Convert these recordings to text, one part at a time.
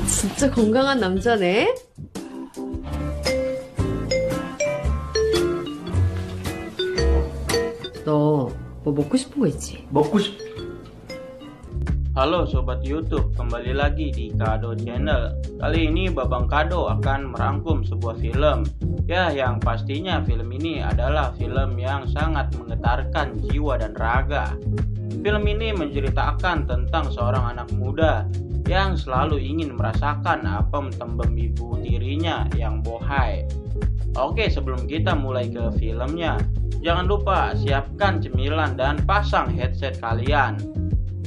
진짜 건강한 남자네. 너 뭐 먹고 싶은 거 있지? 먹고 싶. Halo Sobat YouTube, kembali lagi di Kado Channel. Kali ini Babang Kado akan merangkum sebuah film. Ya, yang pastinya film ini adalah film yang sangat menggetarkan jiwa dan raga. Film ini menceritakan tentang seorang anak muda yang selalu ingin merasakan apem tembem ibu tirinya yang bohai. Oke, sebelum kita mulai ke filmnya, jangan lupa siapkan cemilan dan pasang headset kalian.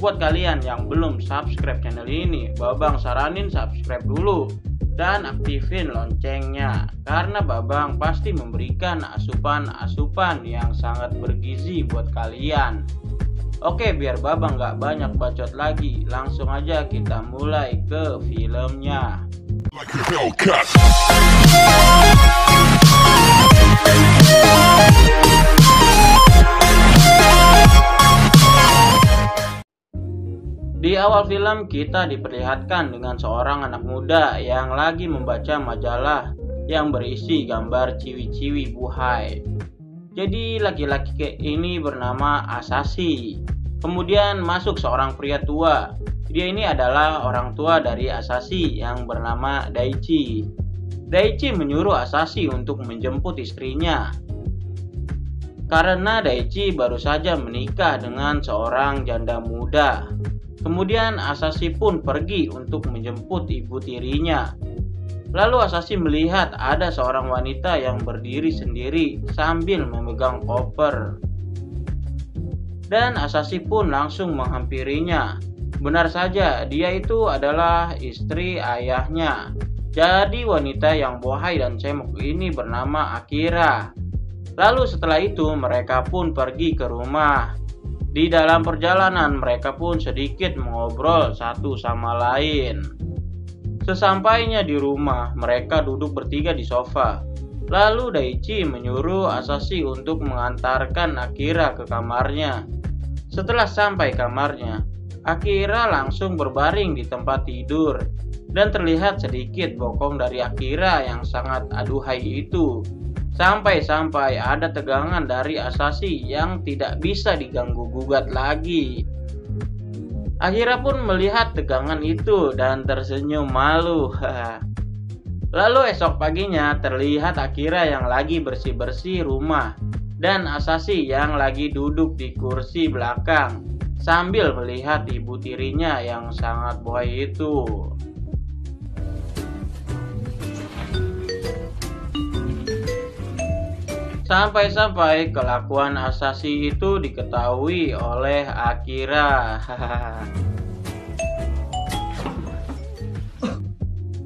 Buat kalian yang belum subscribe channel ini, Babang saranin subscribe dulu dan aktifin loncengnya, karena Babang pasti memberikan asupan-asupan yang sangat bergizi buat kalian. Oke, biar Babang gak banyak bacot lagi, langsung aja kita mulai ke filmnya. Di awal film kita diperlihatkan dengan seorang anak muda yang lagi membaca majalah yang berisi gambar ciwi-ciwi buhay. Jadi laki-laki ini bernama Asashi. Kemudian masuk seorang pria tua. Dia ini adalah orang tua dari Asashi yang bernama Daichi. Daichi menyuruh Asashi untuk menjemput istrinya, karena Daichi baru saja menikah dengan seorang janda muda. Kemudian Asashi pun pergi untuk menjemput ibu tirinya. Lalu Asashi melihat ada seorang wanita yang berdiri sendiri sambil memegang koper. Dan Asashi pun langsung menghampirinya. Benar saja, dia itu adalah istri ayahnya. Jadi wanita yang bohai dan cemok ini bernama Akira. Lalu setelah itu mereka pun pergi ke rumah. Di dalam perjalanan mereka pun sedikit mengobrol satu sama lain. Sesampainya di rumah, mereka duduk bertiga di sofa. Lalu Daichi menyuruh Asashi untuk mengantarkan Akira ke kamarnya. Setelah sampai kamarnya, Akira langsung berbaring di tempat tidur. Dan terlihat sedikit bokong dari Akira yang sangat aduhai itu. Sampai-sampai ada tegangan dari Asashi yang tidak bisa diganggu-gugat lagi. Akira pun melihat tegangan itu dan tersenyum malu. Lalu esok paginya terlihat Akira yang lagi bersih-bersih rumah dan Asashi yang lagi duduk di kursi belakang sambil melihat ibu tirinya yang sangat bohai itu. Sampai-sampai kelakuan Asashi itu diketahui oleh Akira.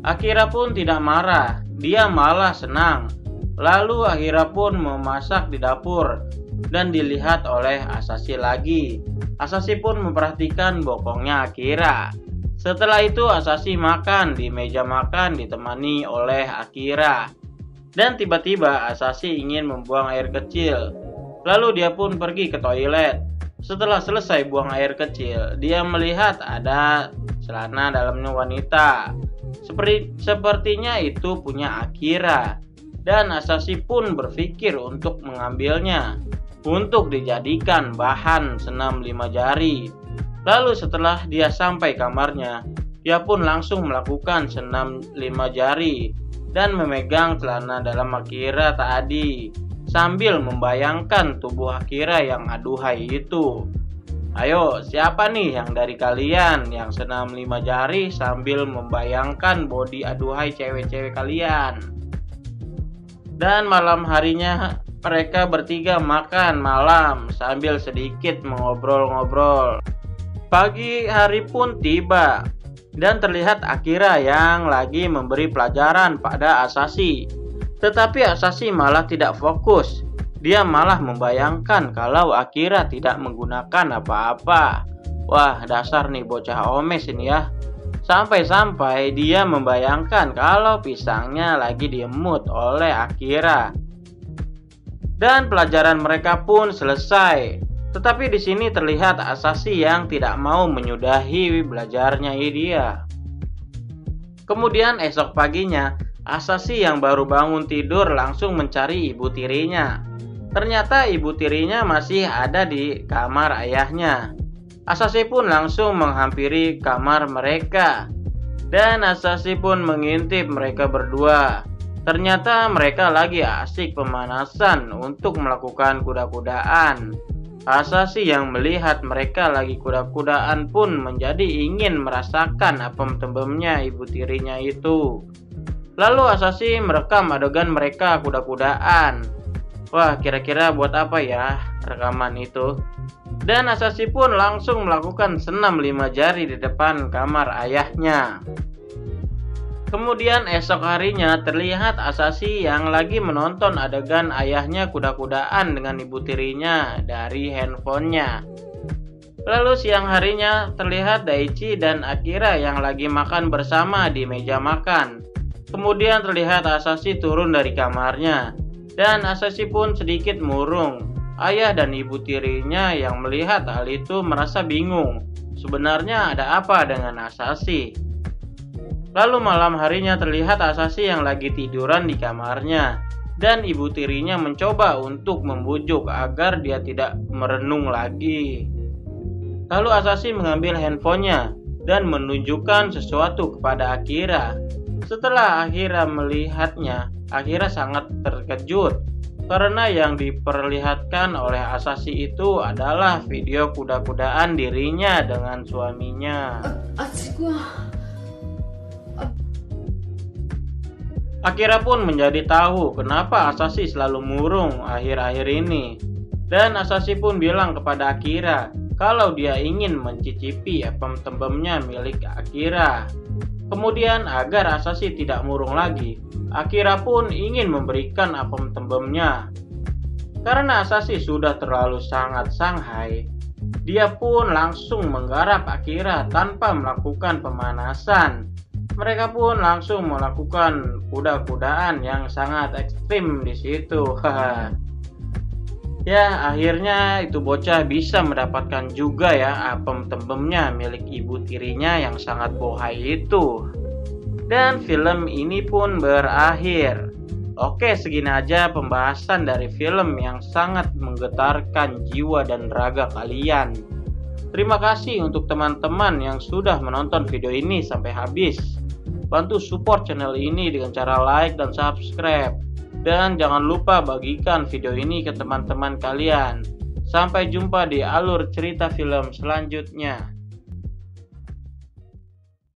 Akira pun tidak marah, dia malah senang. Lalu Akira pun memasak di dapur dan dilihat oleh Asashi lagi. Asashi pun memperhatikan bokongnya Akira. Setelah itu Asashi makan di meja makan ditemani oleh Akira. Dan tiba-tiba Asashi ingin membuang air kecil. Lalu dia pun pergi ke toilet. Setelah selesai buang air kecil, dia melihat ada celana dalamnya wanita. Sepertinya itu punya Akira. Dan Asashi pun berpikir untuk mengambilnya untuk dijadikan bahan senam 5 jari. Lalu setelah dia sampai kamarnya, dia pun langsung melakukan senam 5 jari dan memegang celana dalam Akira tadi sambil membayangkan tubuh Akira yang aduhai itu. Ayo, siapa nih yang dari kalian yang senam 5 jari sambil membayangkan body aduhai cewek-cewek kalian? Dan malam harinya mereka bertiga makan malam sambil sedikit mengobrol-ngobrol. Pagi hari pun tiba dan terlihat Akira yang lagi memberi pelajaran pada Asashi. Tetapi Asashi malah tidak fokus. Dia malah membayangkan kalau Akira tidak menggunakan apa-apa. Wah, dasar nih bocah omes ini ya. Sampai-sampai dia membayangkan kalau pisangnya lagi diemut oleh Akira. Dan pelajaran mereka pun selesai. Tetapi di sini terlihat Asashi yang tidak mau menyudahi belajarnya dia. Kemudian esok paginya, Asashi yang baru bangun tidur langsung mencari ibu tirinya. Ternyata ibu tirinya masih ada di kamar ayahnya. Asashi pun langsung menghampiri kamar mereka. Dan Asashi pun mengintip mereka berdua. Ternyata mereka lagi asik pemanasan untuk melakukan kuda-kudaan. Asashi yang melihat mereka lagi kuda-kudaan pun menjadi ingin merasakan apem tembemnya ibu tirinya itu. Lalu Asashi merekam adegan mereka kuda-kudaan. Wah, kira-kira buat apa ya rekaman itu? Dan Asashi pun langsung melakukan senam 5 jari di depan kamar ayahnya. Kemudian esok harinya terlihat Asashi yang lagi menonton adegan ayahnya kuda-kudaan dengan ibu tirinya dari handphonenya. Lalu siang harinya terlihat Daichi dan Akira yang lagi makan bersama di meja makan. Kemudian terlihat Asashi turun dari kamarnya. Dan Asashi pun sedikit murung. Ayah dan ibu tirinya yang melihat hal itu merasa bingung. Sebenarnya ada apa dengan Asashi? Lalu malam harinya terlihat Asashi yang lagi tiduran di kamarnya. Dan ibu tirinya mencoba untuk membujuk agar dia tidak merenung lagi. Lalu Asashi mengambil handphonenya dan menunjukkan sesuatu kepada Akira. Setelah Akira melihatnya, Akira sangat terkejut karena yang diperlihatkan oleh Asashi itu adalah video kuda-kudaan dirinya dengan suaminya. Akira pun menjadi tahu kenapa Asashi selalu murung akhir-akhir ini. Dan Asashi pun bilang kepada Akira kalau dia ingin mencicipi apem tembemnya milik Akira. Kemudian agar Asashi tidak murung lagi, Akira pun ingin memberikan apem tembemnya. Karena Asashi sudah terlalu sangat Shanghai, dia pun langsung menggarap Akira tanpa melakukan pemanasan. Mereka pun langsung melakukan kuda-kudaan yang sangat ekstrim di situ. Ya, akhirnya itu bocah bisa mendapatkan juga ya apem tembemnya milik ibu tirinya yang sangat bohai itu. Dan film ini pun berakhir. Oke, segini aja pembahasan dari film yang sangat menggetarkan jiwa dan raga kalian. Terima kasih untuk teman-teman yang sudah menonton video ini sampai habis. Bantu support channel ini dengan cara like dan subscribe. Dan jangan lupa bagikan video ini ke teman-teman kalian. Sampai jumpa di alur cerita film selanjutnya.